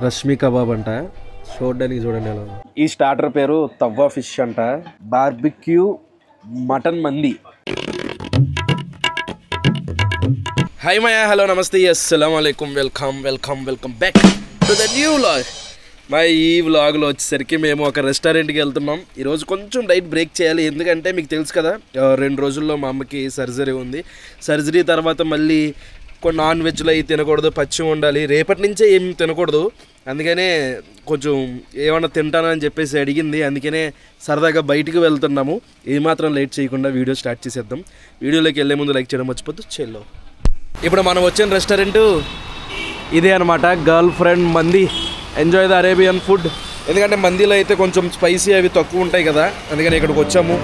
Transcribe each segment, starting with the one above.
Rashmi kebab అంట. చూడడానికి చూడండి ఎలా ఉంది. ఈ స్టార్టర్ పేరు తవ్వా ఫిష్ అంట. బార్బిక్యూ మటన్ మంది. హాయ్ మయా, హలో, నమస్తే, అస్సలాము అలైకుం, welcome back to the new vlog. మా ఈ వ్లాగ్లో వచ్చేసరికి మేము ఒక రెస్టారెంట్కి వెళ్తున్నాం. ఈరోజు కొంచెం డైట్ బ్రేక్ చేయాలి, ఎందుకంటే మీకు తెలుసు కదా 2 రోజుల్లో మా అమ్మకి సర్జరీ ఉంది. సర్జరీ తర్వాత మళ్ళీ కొన్ని నాన్ వెజ్లో అవి తినకూడదు, పచ్చి ఉండాలి, రేపటి నుంచే ఏం తినకూడదు. అందుకనే కొంచెం ఏమన్నా తింటానని చెప్పేసి అడిగింది. అందుకనే సరదాగా బయటికి వెళ్తున్నాము. ఏమాత్రం లేట్ చేయకుండా వీడియో స్టార్ట్ చేసేద్దాం. వీడియోలోకి వెళ్ళే ముందు లైక్ చేయడం మర్చిపోద్దు. చెల్లో, ఇప్పుడు మనం వచ్చిన రెస్టారెంటు ఇదే అనమాట, గర్ల్ ఫ్రెండ్ మంది. Enjoy the Arabian food. ఎందుకంటే మందిలో అయితే కొంచెం స్పైసీ అవి తక్కువ ఉంటాయి కదా, అందుకని ఇక్కడికి వచ్చాము.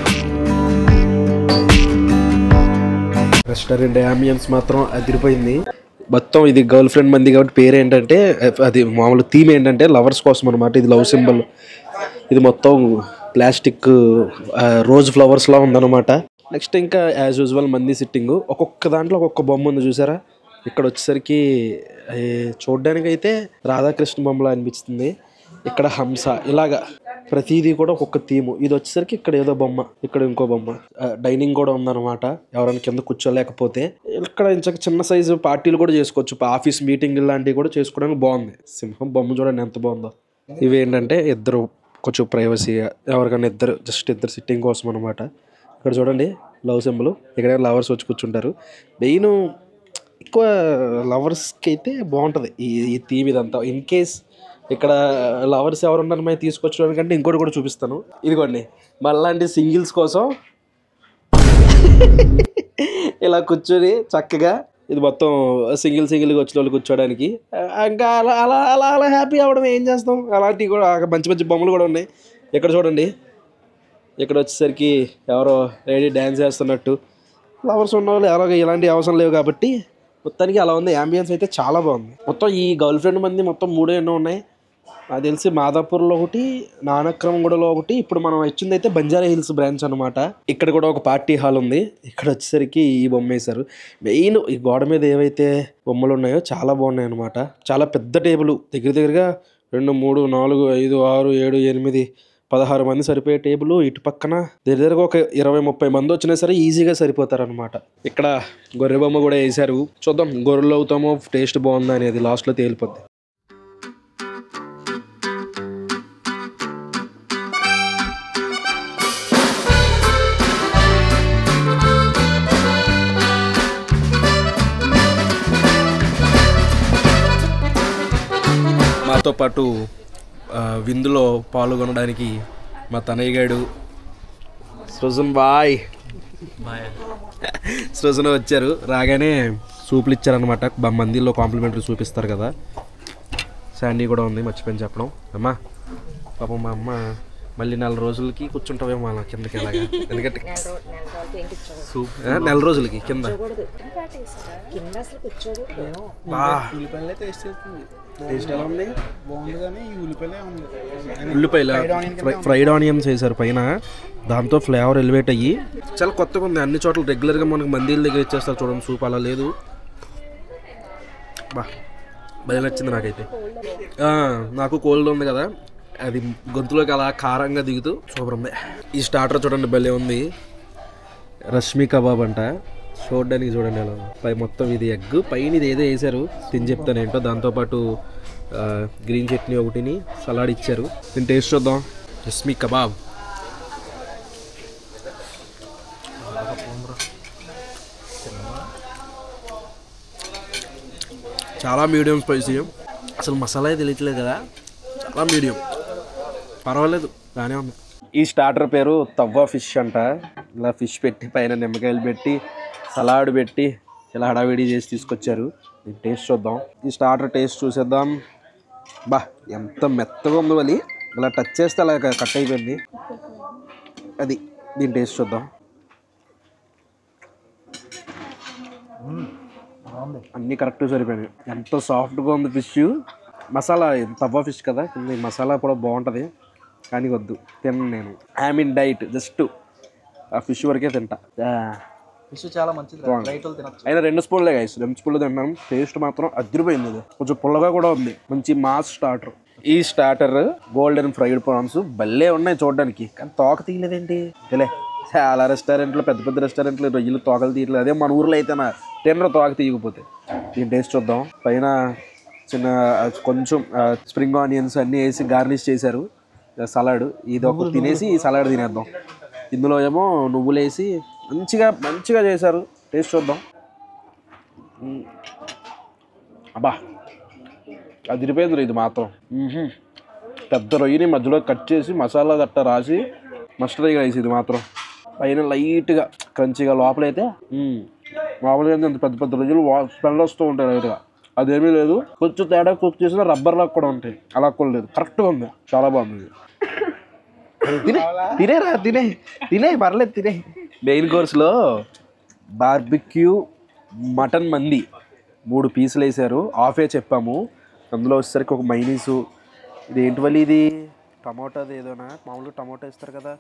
రెస్టారెంట్ అంబియన్స్ మాత్రం అదిరిపోయింది. మొత్తం ఇది గర్ల్ ఫ్రెండ్ మంది కాబట్టి పేరు ఏంటంటే, అది మామూలు థీమ్ ఏంటంటే లవర్స్ కోసం అనమాట. ఇది లవ్ సింబల్. ఇది మొత్తం ప్లాస్టిక్ రోజ్ ఫ్లవర్స్లా ఉందన్నమాట. నెక్స్ట్ ఇంకా యాజ్ యూజువల్ మంది సిట్టింగ్. ఒక్కొక్క దాంట్లో ఒక్కొక్క బొమ్మ ఉంది చూసారా. ఇక్కడ వచ్చేసరికి చూడ్డానికి అయితే రాధాకృష్ణ బొమ్మలా అనిపిస్తుంది. ఇక్కడ హంస, ఇలాగా ప్రతిదీ కూడా ఒక్కొక్క థీము. ఇది వచ్చేసరికి ఇక్కడ ఏదో బొమ్మ, ఇక్కడ ఇంకో బొమ్మ. డైనింగ్ కూడా ఉందన్నమాట, ఎవరైనా కింద కూర్చోలేకపోతే. ఇక్కడ ఇంచక చిన్న సైజు పార్టీలు కూడా చేసుకోవచ్చు. ఆఫీస్ మీటింగ్ లాంటివి కూడా చేసుకోవడానికి బాగుంది. సింహం బొమ్మ చూడండి ఎంత బాగుందో. ఇవి ఏంటంటే ఇద్దరు కొంచెం ప్రైవసీ, ఎవరికైనా జస్ట్ ఇద్దరు సిట్టింగ్ కోసం అనమాట. ఇక్కడ చూడండి లవ్ సింబల్. ఇక్కడ లవర్స్ వచ్చి కూర్చుంటారు. మెయిన్ ఎక్కువ లవర్స్కి అయితే బాగుంటుంది ఈ థీమ్ ఇదంతా. ఇన్ కేస్ ఇక్కడ లవర్స్ ఎవరు ఉన్నారు మేము తీసుకొచ్చడానికంటే ఇంకోటి కూడా చూపిస్తాను. ఇదిగోండి మళ్ళాంటి సింగిల్స్ కోసం ఇలా కూర్చొని చక్కగా, ఇది మొత్తం సింగిల్గా వచ్చిన వాళ్ళు కూర్చోడానికి. ఇంకా అలా అలా అలా అలా హ్యాపీ అవ్వడం. ఏం చేస్తాం, అలాంటివి కూడా మంచి మంచి బొమ్మలు కూడా ఉన్నాయి. ఇక్కడ చూడండి, ఇక్కడ వచ్చేసరికి ఎవరో లేడీ డ్యాన్స్ చేస్తున్నట్టు. లవర్స్ ఉన్న వాళ్ళు ఎలాగో ఇలాంటి అవసరం లేవు కాబట్టి మొత్తానికి అలా ఉంది. అంబియన్స్ అయితే చాలా బాగుంది. మొత్తం ఈ గర్ల్ ఫ్రెండ్ మంది మొత్తం 3 ఎన్నో ఉన్నాయి నాకు తెలిసి. మాదాపూర్లో ఒకటి, నానక్రమంగూడలో ఒకటి, ఇప్పుడు మనం వచ్చింది అయితే బంజారా హిల్స్ బ్రాంచ్ అనమాట. ఇక్కడ కూడా ఒక పార్టీ హాల్ ఉంది. ఇక్కడ వచ్చేసరికి ఈ బొమ్మ వేశారు. మెయిన్ ఈ గోడ మీద ఏవైతే బొమ్మలు ఉన్నాయో చాలా బాగున్నాయి అనమాట. చాలా పెద్ద టేబుల్, దగ్గరగా 2, 3, 4, 5, 6, 7, 8, 16 మంది సరిపోయే టేబుల్. ఇటు పక్కన దగ్గరగా ఒక 20-30 మంది వచ్చినా సరే ఈజీగా సరిపోతారనమాట. ఇక్కడ గొర్రె బొమ్మ కూడా వేశారు. చూద్దాం గొర్రెలు అవుతామో, టేస్ట్ బాగుందా అనేది లాస్ట్లో తేలిపోద్ది. మాతో పాటు విందులో పాల్గొనడానికి మా తనయ్య గారు సృజన్ సృజన వచ్చారు. రాగానే సూపులు ఇచ్చారనమాట. మందిలో కాంప్లిమెంటరీ సూప్ ఇస్తారు కదా. శాండీ కూడా ఉంది, మర్చిపోయిన చెప్పడం. అమ్మా పాపం మా అమ్మ మళ్ళీ 4 రోజులకి కూర్చుంటావేమో అలా కిందకి. ఇలాగా ఎందుకంటే సూప్ 4 రోజులకి కింద. టేస్ట్ ఎలా ఉంది? ఉల్లిపాయల ఫ్రైడ్ ఆనియన్స్ వేసారు పైన. దాంతో ఫ్లేవర్ ఎలివేట్ అయ్యి చాలా కొత్తగా ఉంది. అన్ని చోట్ల రెగ్యులర్గా మనకు మందిల దగ్గర ఇచ్చేస్తారు చూడండి సూప్, అలా లేదు. భలే నచ్చింది నాకైతే. నాకు కోల్డ్ ఉంది కదా, అది గొంతులోకి అలా కారంగా దిగుతూ సూపర్ ఉంది. ఈ స్టార్టర్ చూడండి భలే ఉంది. రష్మి కబాబ్ అంట. చూడడానికి చూడండి ఎలా ఉంది. పై మొత్తం ఇది ఎగ్, పైన ఇది ఏదో వేసారు, తిని చెప్తాను ఏంటో. దాంతోపాటు గ్రీన్ చట్నీ ఒకటిని, సలాడ్ ఇచ్చారు. దీని టేస్ట్ చూద్దాం. రష్మి కబాబ్ చాలా మీడియం స్పైసీ. అసలు మసాలా తెలియట్లేదు కదా, చాలా మీడియం, పర్వాలేదు, బాగానే ఉంది. ఈ స్టార్టర్ పేరు తవ్వా ఫిష్ అంట. ఇలా ఫిష్ పెట్టి పైన నిమ్మకాయలు పెట్టి సలాడ్ పెట్టి ఇలా హడావిడి చేసి తీసుకొచ్చారు. దీని టేస్ట్ చూద్దాం. ఈ స్టార్టర్ టేస్ట్ చూసేద్దాం. ఎంత మెత్తగా ఉందో, అది ఇలా టచ్ చేస్తే అలా కట్ అయిపోయింది. అది దీని టేస్ట్ చూద్దాం. అన్నీ కరెక్ట్గా సరిపోయినాయి. ఎంత సాఫ్ట్గా ఉంది ఫిష్. మసాలా తవ్వా ఫిష్ కదా, మసాలా కూడా బాగుంటుంది. కానీ వద్దు, తిన్నాను నేను. ఐ మీన్ డైట్, జస్ట్ ఆ ఫిష్ వరకే తింటా. ఫిష్ చాలా మంచిది, రైతులు తినచ్చు. అయినా 2 స్పూన్లే గైస్, 2 స్పూన్లు తిన్నాం. టేస్ట్ మాత్రం అదిరిపోయింది. ఇది కొంచెం పుల్లగా కూడా ఉంది. మంచి మాస్ స్టార్టర్. ఈ స్టార్టర్ గోల్డెన్ ఫ్రైడ్ ప్రాన్స్ భలే ఉన్నాయి చూడడానికి, కానీ తోక తీయలేదేంటి తెలే. చాలా రెస్టారెంట్లో, పెద్ద పెద్ద రెస్టారెంట్లో రొయ్యలు తోకలు తీయట్లేదు. అదే మన ఊర్లో అయితే తినరు తోక తీయకపోతే. దీని టేస్ట్ చూద్దాం. పైన చిన్న కొంచెం స్ప్రింగ్ ఆనియన్స్ అన్నీ వేసి గార్నిష్ చేశారు సలాడ్. ఇది ఒక తినేసి ఈ సలాడ్ తినేద్దాం. ఇందులో ఏమో నువ్వులు వేసి మంచిగా చేశారు. టేస్ట్ చూద్దాం. అబ్బా అదిరిపోయింది ఇది మాత్రం. పెద్ద రొయ్యని మధ్యలో కట్ చేసి మసాలా గట్ట రాసి మస్టర్డ్ రైస్. ఇది మాత్రం పైన లైట్గా క్రంచిగా, లోపలైతే మామూలుగా అంత పెద్ద పెద్ద రొయ్యలు స్మెల్ వస్తూ ఉంటాయి లైట్గా. అదేమీ లేదు, కొంచెం తేడా కుక్ చేసిన రబ్బర్ లాగా కూడా ఉంటాయి. అలా కూడా లేదు, కరెక్ట్గా ఉంది. చాలా బాగుంది. తినే పర్లేదు తినే. మెయిన్ కోర్స్లో బార్బిక్యూ మటన్ మంది 3 పీసులు వేసారు. హాఫే చెప్పాము. అందులో వచ్చేసరికి ఒక మైనీసు, ఇది ఏంటి వల్ల ఇది టమాటాది ఏదోనా, మామూలుగా టమాటా ఇస్తారు కదా,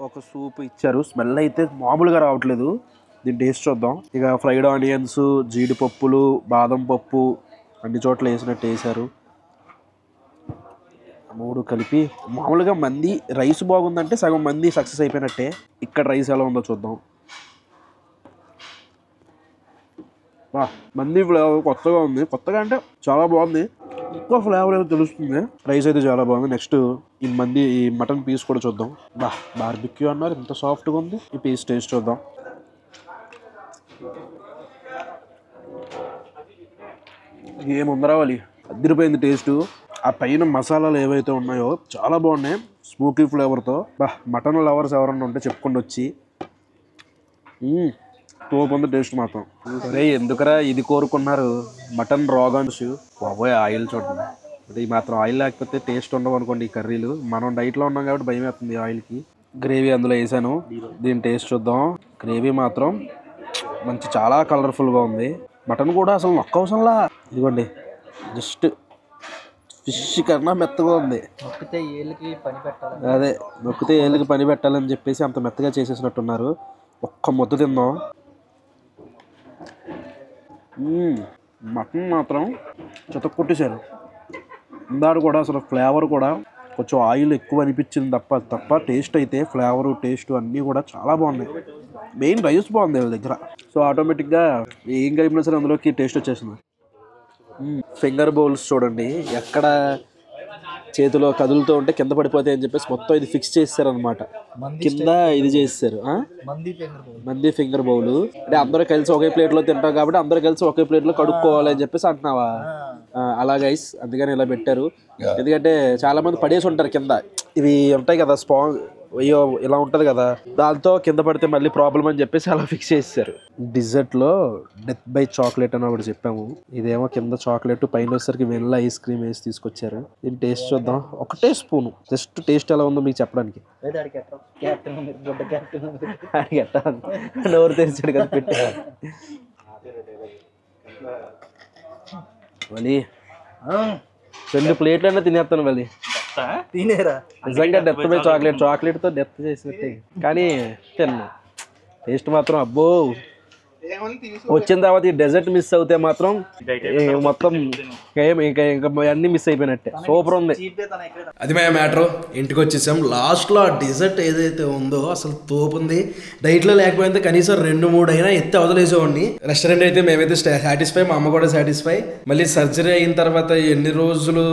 ఒక సూప్ ఇచ్చారు. స్మెల్ అయితే మామూలుగా రావట్లేదు. దీని టేస్ట్ చూద్దాం. ఇక ఫ్రైడ్ ఆనియన్స్, జీడిపప్పులు, బాదం పప్పు అన్ని చోట్ల వేసినట్టు వేసారు. 3 కలిపి మామూలుగా మంది రైస్ బాగుందంటే సగం మంది సక్సెస్ అయిపోయినట్టే. ఇక్కడ రైస్ ఎలా ఉందో చూద్దాం. మంది ఫ్లేవర్ కొత్తగా ఉంది. కొత్తగా అంటే చాలా బాగుంది. ఎక్కువ ఫ్లేవర్ ఏదో తెలుస్తుంది. రైస్ అయితే చాలా బాగుంది. నెక్స్ట్ ఈ మటన్ పీస్ కూడా చూద్దాం. బార్బిక్యూ అన్నారు, ఎంత సాఫ్ట్గా ఉంది. ఈ పీస్ టేస్ట్ చూద్దాం. ఏముందరా వాళ్ళు, అదిరిపోయింది టేస్ట్. ఆ పైన మసాలాలు ఏవైతే ఉన్నాయో చాలా బాగున్నాయి, స్మోకీ ఫ్లేవర్తో. మటన్ లవర్స్ ఎవరన్నా ఉంటే చెప్పుకొని వచ్చి. తోపుంది టేస్ట్ మాత్రం. అరే ఎందుకురా ఇది కోరుకున్నారు, మటన్ రోగన్స్. బాబోయ్ ఆయిల్ చూడండి. అంటే ఈ మాత్రం ఆయిల్ లేకపోతే టేస్ట్ ఉండవు అనుకోండి ఈ కర్రీలు. మనం డైట్లో ఉన్నాం కాబట్టి భయం వేస్తుంది ఆయిల్కి. గ్రేవీ అందులో వేసాను. దీని టేస్ట్ చూద్దాం. గ్రేవీ మాత్రం మంచి చాలా కలర్ఫుల్గా ఉంది. మటన్ కూడా అసలు నొక్క అవసరంలా. ఇదిగోండి జస్ట్ ఫిష్ కన్నా మెత్తగా ఉంది. నొక్కితే ఏళ్ళకి పని పెట్టాలి. అదే నొక్కితే ఏళ్ళకి పని పెట్టాలని చెప్పేసి అంత మెత్తగా చేసేసినట్టున్నారు. ఒక్క ముద్ద తిందాం. మటన్ మాత్రం కొట్టేశారు. ఇందాడు కూడా అసలు ఫ్లేవర్ కూడా కొంచెం ఆయిల్ ఎక్కువ అనిపించింది తప్ప టేస్ట్ అయితే ఫ్లేవరు టేస్ట్ అన్నీ కూడా చాలా బాగున్నాయి. మెయిన్ రైస్ బాగుంది వీళ్ళ దగ్గర. సో ఆటోమేటిక్గా ఏం కలిపినా సరే అందులోకి టేస్ట్ వచ్చేసింది. ఫింగర్ బౌల్స్ చూడండి, ఎక్కడ చేతిలో కదులుతూ ఉంటే కింద పడిపోతాయి అని చెప్పేసి మొత్తం ఇది ఫిక్స్ చేస్తారనమాట. కింద ఇది చేస్తారు. మంది ఫింగర్ బౌల్ అంటే అందరూ కలిసి ఒకే ప్లేట్లో తింటాం కాబట్టి అందరూ కలిసి ఒకే ప్లేట్లో కడుక్కోవాలి అని చెప్పేసి అంటున్నావా? అలా గైస్, అందుకని ఇలా పెట్టారు. ఎందుకంటే చాలా మంది పడేసి ఉంటారు కింద. ఇవి ఉంటాయి కదా అయ్యో ఇలా ఉంటుంది కదా, దాంతో కింద పడితే మళ్ళీ ప్రాబ్లం అని చెప్పేసి అలా ఫిక్స్ చేస్తారు. డిజర్ట్లో డెత్ బై చాక్లెట్ అని ఒకటి చెప్పాము. ఇదేమో కింద చాక్లెట్, పైన వచ్చేసరికి వెనిలా ఐస్ క్రీమ్ వేసి తీసుకొచ్చారు. దీన్ని టేస్ట్ చూద్దాం. ఒకటే స్పూను జస్ట్ టేస్ట్ ఎలా ఉందో మీకు చెప్పడానికి. నోరు తెరిచాడు కదా పెట్టి. మళ్ళీ 2 ప్లేట్లైనా తినేస్తాను మళ్ళీ. తినేరా నిజంగా డెత్ బై చాక్లెట్తో డెత్ చేసినట్టే. కానీ తిన్నా టేస్ట్ మాత్రం అబ్బో. వచ్చిన తర్వాత ఈ డెజర్ట్ మిస్ అవుతే మాత్రం మొత్తం ఇంకా అన్ని మిస్ అయిపోయినట్టే. సూపర్ ఉంది. అది మా మ్యాటర్. ఇంటికి వచ్చేసాం. లాస్ట్లో ఆ డెజర్ట్ ఏదైతే ఉందో అసలు తోపుంది. డైట్లో లేకపోతే కనీసం 2-3 అయినా ఎత్తి అవతలేసేవాడిని. రెస్టారెంట్ అయితే మేమైతే సాటిస్ఫై, మా అమ్మ కూడా సాటిస్ఫై. మళ్ళీ సర్జరీ అయిన తర్వాత ఎన్ని రోజులు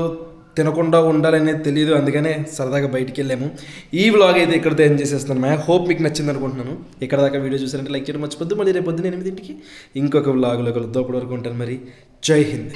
తినకుండా ఉండాలనేది తెలియదు, అందుకనే సరదాగా బయటికి వెళ్ళాము. ఈ వ్లాగ్ అయితే ఇక్కడితో ఎండ్ చేసేస్తున్నాను. మై హోప్ మీకు నచ్చింది అనుకుంటున్నాను. ఇక్కడ దాకా వీడియో చూసారంటే లైక్ చేయడం మర్చిపోద్దు. మళ్ళీ రేపు పొద్దున్న 8ంటికి ఇంకొక వ్లాగ్లో కలుద్దాం. అప్పటి వరకు ఉంటాను మరి. జై హింద్.